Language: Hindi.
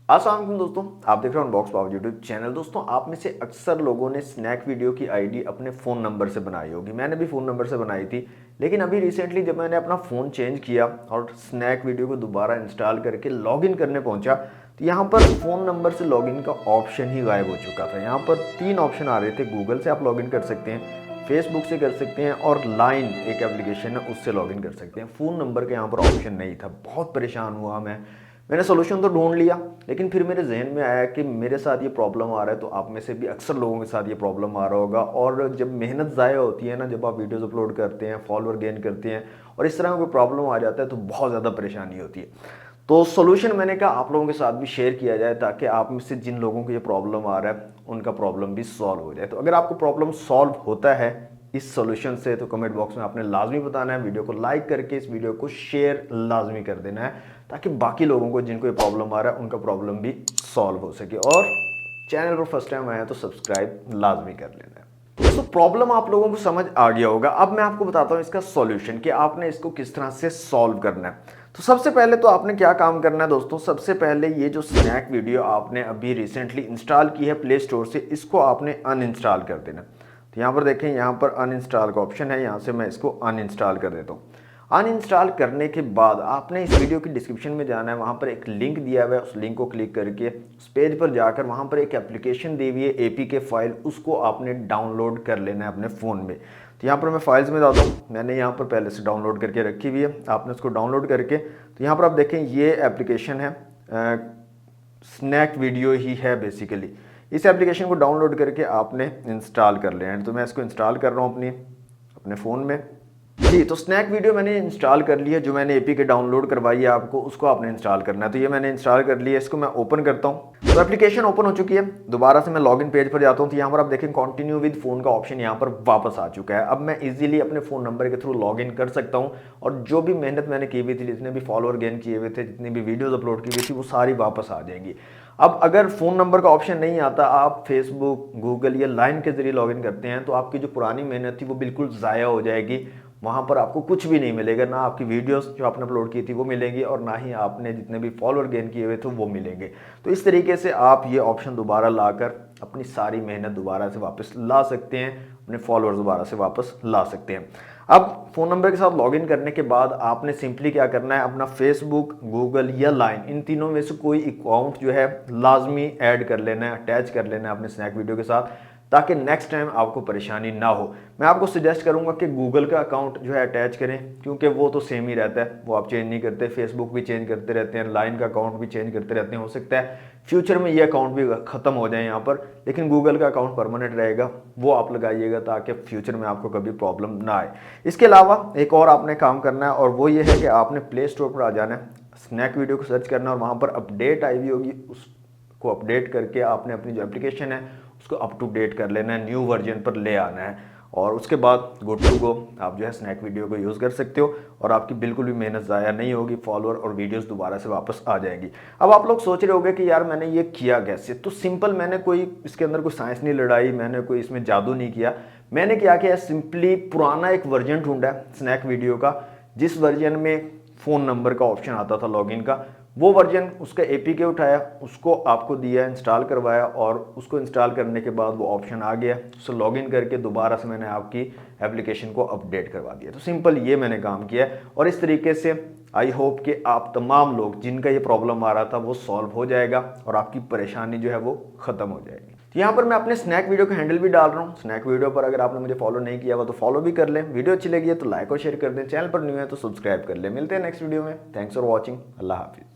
अस्सलाम वालेकुम दोस्तों, आप देख रहे हो अनबॉक्स पावर यूट्यूब चैनल। दोस्तों, आप में से अक्सर लोगों ने स्नैक वीडियो की आईडी अपने फ़ोन नंबर से बनाई होगी। मैंने भी फ़ोन नंबर से बनाई थी, लेकिन अभी रिसेंटली जब मैंने अपना फ़ोन चेंज किया और स्नैक वीडियो को दोबारा इंस्टॉल करके लॉगिन करने पहुंचा, तो यहाँ पर फ़ोन नंबर से लॉगिन का ऑप्शन ही गायब हो चुका था। यहाँ पर 3 ऑप्शन आ रहे थे। गूगल से आप लॉगिन कर सकते हैं, फेसबुक से कर सकते हैं और लाइन एक एप्लीकेशन है उससे लॉगिन कर सकते हैं। फ़ोन नंबर का यहाँ पर ऑप्शन नहीं था। बहुत परेशान हुआ मैंने सोल्यूशन तो ढूंढ लिया, लेकिन फिर मेरे जहन में आया कि मेरे साथ ये प्रॉब्लम आ रहा है तो आप में से भी अक्सर लोगों के साथ ये प्रॉब्लम आ रहा होगा। और जब मेहनत ज़ाया होती है ना, जब आप वीडियोस अपलोड करते हैं, फॉलोअर गेन करते हैं और इस तरह का कोई प्रॉब्लम आ जाता है तो बहुत ज़्यादा परेशानी होती है। तो सोल्यूशन मैंने कहा आप लोगों के साथ भी शेयर किया जाए, ताकि आप में से जिन लोगों को ये प्रॉब्लम आ रहा है उनका प्रॉब्लम भी सॉल्व हो जाए। तो अगर आपको प्रॉब्लम सॉल्व होता है इस सोल्यूशन से, तो कमेंट बॉक्स में आपने लाजमी बताना है, वीडियो को लाइक करके इस वीडियो को शेयर लाजमी कर देना है, ताकि बाकी लोगों को जिनको ये प्रॉब्लम आ रहा है उनका प्रॉब्लम भी सॉल्व हो सके। और चैनल पर फर्स्ट टाइम आया तो सब्सक्राइब लाजमी कर लेना है। तो प्रॉब्लम आप लोगों को समझ आ गया होगा। अब मैं आपको बताता हूँ इसका सॉल्यूशन कि आपने इसको किस तरह से सॉल्व करना है। तो सबसे पहले तो आपने क्या काम करना है दोस्तों, सबसे पहले ये जो स्नैक वीडियो आपने अभी रिसेंटली इंस्टॉल की है प्ले स्टोर से, इसको आपने अनइंस्टॉल कर देना। तो यहाँ पर देखें, यहाँ पर अनइंस्टॉल का ऑप्शन है, यहाँ से मैं इसको अनइंस्टॉल कर देता हूँ। अनइंस्टॉल करने के बाद आपने इस वीडियो की डिस्क्रिप्शन में जाना है, वहाँ पर एक लिंक दिया हुआ है, उस लिंक को क्लिक करके उस पेज पर जाकर वहाँ पर एक एप्लीकेशन दी हुई है एपीके फाइल, उसको आपने डाउनलोड कर लेना है अपने फ़ोन में। तो यहाँ पर मैं फाइल्स में जाता हूँ, मैंने यहाँ पर पहले से डाउनलोड करके रखी हुई है। आपने उसको डाउनलोड करके, तो यहाँ पर आप देखें ये एप्लीकेशन है, स्नैक वीडियो ही है बेसिकली। इस एप्लीकेशन को डाउनलोड करके आपने इंस्टॉल कर लेना है। तो मैं इसको इंस्टॉल कर रहा हूँ अपने फ़ोन में जी। तो स्नैक वीडियो मैंने इंस्टॉल कर लिया, जो मैंने एपीके डाउनलोड करवाई है आपको, उसको आपने इंस्टॉल करना है। तो ये मैंने इंस्टॉल कर लिया, इसको मैं ओपन करता हूँ। तो एप्लीकेशन ओपन हो चुकी है। दोबारा से मैं लॉगिन पेज पर जाता हूँ, तो यहाँ पर आप देखें कंटिन्यू विद फोन का ऑप्शन यहाँ पर वापस आ चुका है। अब मैं इजीली अपने फ़ोन नंबर के थ्रू लॉगिन कर सकता हूँ और जो भी मेहनत मैंने की हुई थी, जितने भी फॉलोअर गेन किए हुए थे, जितनी भी वीडियोज़ अपलोड की हुई थी, वो सारी वापस आ जाएंगी। अब अगर फ़ोन नंबर का ऑप्शन नहीं आता, आप फेसबुक, गूगल या लाइन के जरिए लॉगिन करते हैं, तो आपकी जो पुरानी मेहनत थी वो बिल्कुल ज़ाया हो जाएगी। वहाँ पर आपको कुछ भी नहीं मिलेगा, ना आपकी वीडियोस जो आपने अपलोड की थी वो मिलेंगी और ना ही आपने जितने भी फॉलोअर गेन किए हुए थे वो मिलेंगे। तो इस तरीके से आप ये ऑप्शन दोबारा लाकर अपनी सारी मेहनत दोबारा से वापस ला सकते हैं, अपने फॉलोअर्स दोबारा से वापस ला सकते हैं। अब फ़ोन नंबर के साथ लॉगिन करने के बाद आपने सिंपली क्या करना है, अपना फेसबुक, गूगल या लाइन, इन तीनों में से कोई अकाउंट जो है लाजमी ऐड कर लेना है, अटैच कर लेना है अपने स्नैक वीडियो के साथ, ताकि नेक्स्ट टाइम आपको परेशानी ना हो। मैं आपको सजेस्ट करूंगा कि गूगल का अकाउंट जो है अटैच करें, क्योंकि वो तो सेम ही रहता है, वो आप चेंज नहीं करते। फेसबुक भी चेंज करते रहते हैं, लाइन का अकाउंट भी चेंज करते रहते हैं। हो सकता है फ्यूचर में ये अकाउंट भी ख़त्म हो जाए यहाँ पर, लेकिन गूगल का अकाउंट परमानेंट रहेगा, वो आप लगाइएगा ताकि फ्यूचर में आपको कभी प्रॉब्लम ना आए। इसके अलावा एक और आपने काम करना है, और वो ये है कि आपने प्ले स्टोर पर आ जाना है, स्नैक वीडियो को सर्च करना और वहाँ पर अपडेट आई हुई होगी, उसको अपडेट करके आपने अपनी जो एप्लीकेशन है उसको अप टू डेट कर लेना है, न्यू वर्जन पर ले आना है, और उसके बाद गुड टू गो आप जो है स्नैक वीडियो को यूज़ कर सकते हो और आपकी बिल्कुल भी मेहनत ज़ाया नहीं होगी, फॉलोअर और वीडियोस दोबारा से वापस आ जाएंगी। अब आप लोग सोच रहे होंगे कि यार मैंने ये किया कैसे। तो सिंपल, मैंने कोई इसके अंदर कोई साइंस नहीं लड़ाई, मैंने कोई इसमें जादू नहीं किया। मैंने क्या किया, सिंपली पुराना एक वर्जन ढूंढा है स्नैक वीडियो का, जिस वर्जन में फ़ोन नंबर का ऑप्शन आता था लॉगिन का, वो वर्जन, उसका एपीके उठाया, उसको आपको दिया, इंस्टॉल करवाया, और उसको इंस्टॉल करने के बाद वो ऑप्शन आ गया, उसको लॉगिन करके दोबारा से मैंने आपकी एप्लीकेशन को अपडेट करवा दिया। तो सिंपल ये मैंने काम किया है, और इस तरीके से आई होप कि आप तमाम लोग जिनका ये प्रॉब्लम आ रहा था वो सॉल्व हो जाएगा और आपकी परेशानी जो है वो ख़त्म हो जाएगी। तो यहाँ पर मैं अपने स्नैक वीडियो का हैंडल भी डाल रहा हूँ। स्नैक वीडियो पर अगर आपने मुझे फॉलो नहीं किया हुआ तो फॉलो भी कर लें। वीडियो अच्छी लगी है तो लाइक और शेयर कर दें। चैनल पर न्यू है तो सब्सक्राइब कर लें। मिलते हैं नेक्स्ट वीडियो में। Thanks for watching. अल्लाह हाफिज़।